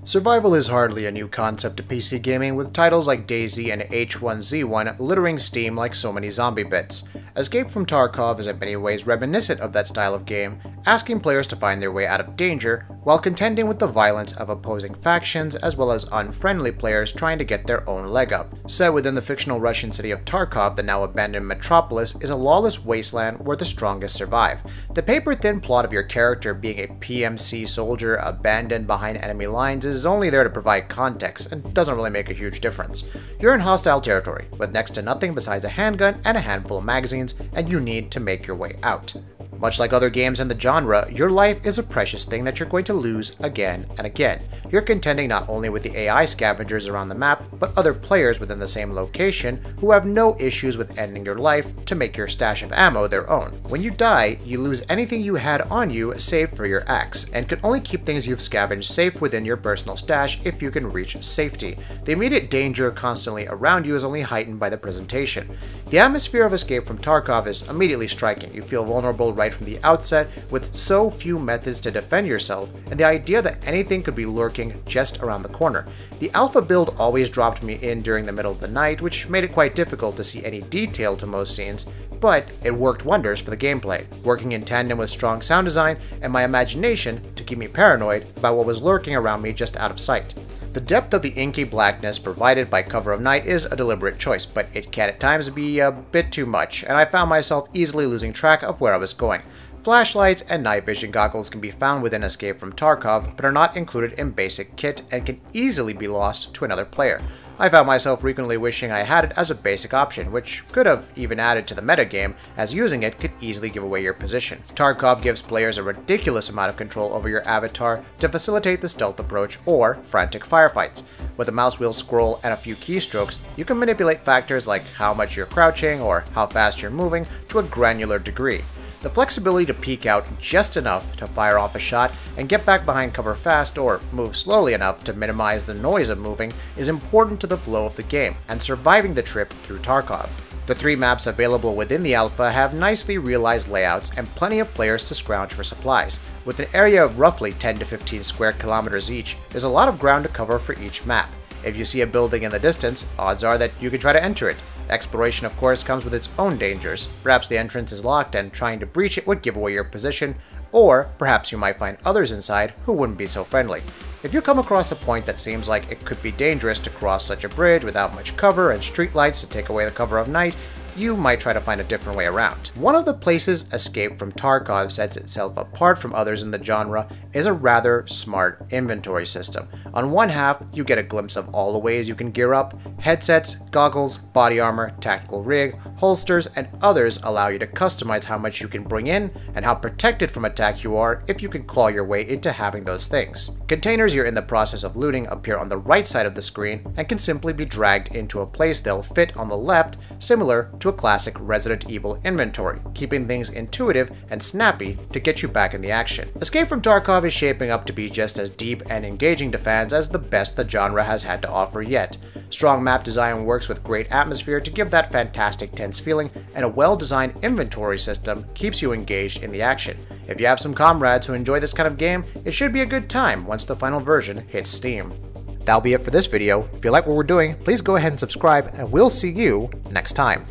Survival is hardly a new concept to PC gaming, with titles like DayZ and H1Z1 littering Steam like so many zombie bits. Escape from Tarkov is in many ways reminiscent of that style of game, asking players to find their way out of danger while contending with the violence of opposing factions as well as unfriendly players trying to get their own leg up. Set within the fictional Russian city of Tarkov, the now abandoned metropolis is a lawless wasteland where the strongest survive. The paper-thin plot of your character being a PMC soldier abandoned behind enemy lines is only there to provide context and doesn't really make a huge difference. You're in hostile territory, with next to nothing besides a handgun and a handful of magazines, and you need to make your way out. Much like other games in the genre, your life is a precious thing that you're going to lose again and again. You're contending not only with the AI scavengers around the map, but other players within the same location who have no issues with ending your life to make your stash of ammo their own. When you die, you lose anything you had on you save for your axe, and can only keep things you've scavenged safe within your personal stash if you can reach safety. The immediate danger constantly around you is only heightened by the presentation. The atmosphere of Escape from Tarkov is immediately striking. You feel vulnerable right from the outset, with so few methods to defend yourself, and the idea that anything could be lurking just around the corner. The alpha build always dropped me in during the middle of the night, which made it quite difficult to see any detail to most scenes, but it worked wonders for the gameplay, working in tandem with strong sound design and my imagination to keep me paranoid about what was lurking around me just out of sight. The depth of the inky blackness provided by cover of night is a deliberate choice, but it can at times be a bit too much, and I found myself easily losing track of where I was going. Flashlights and night vision goggles can be found within Escape from Tarkov, but are not included in basic kit and can easily be lost to another player. I found myself frequently wishing I had it as a basic option, which could have even added to the metagame, as using it could easily give away your position. Tarkov gives players a ridiculous amount of control over your avatar to facilitate the stealth approach or frantic firefights. With a mouse wheel scroll and a few keystrokes, you can manipulate factors like how much you're crouching or how fast you're moving to a granular degree. The flexibility to peek out just enough to fire off a shot and get back behind cover fast or move slowly enough to minimize the noise of moving is important to the flow of the game and surviving the trip through Tarkov. The 3 maps available within the alpha have nicely realized layouts and plenty of players to scrounge for supplies. With an area of roughly 10 to 15 square kilometers each, there's a lot of ground to cover for each map. If you see a building in the distance, odds are that you could try to enter it. Exploration, of course, comes with its own dangers. Perhaps the entrance is locked and trying to breach it would give away your position, or perhaps you might find others inside who wouldn't be so friendly. If you come across a point that seems like it could be dangerous to cross such a bridge without much cover and streetlights to take away the cover of night, you might try to find a different way around. One of the places Escape from Tarkov sets itself apart from others in the genre is a rather smart inventory system. On one half, you get a glimpse of all the ways you can gear up. Headsets, goggles, body armor, tactical rig, holsters, and others allow you to customize how much you can bring in and how protected from attack you are if you can claw your way into having those things. Containers you're in the process of looting appear on the right side of the screen and can simply be dragged into a place they'll fit on the left, similar to a classic Resident Evil inventory, keeping things intuitive and snappy to get you back in the action. Escape from Tarkov is shaping up to be just as deep and engaging to fans as the best the genre has had to offer yet. Strong map design works with great atmosphere to give that fantastic tense feeling, and a well-designed inventory system keeps you engaged in the action. If you have some comrades who enjoy this kind of game, it should be a good time once the final version hits Steam. That'll be it for this video. If you like what we're doing, please go ahead and subscribe, and we'll see you next time.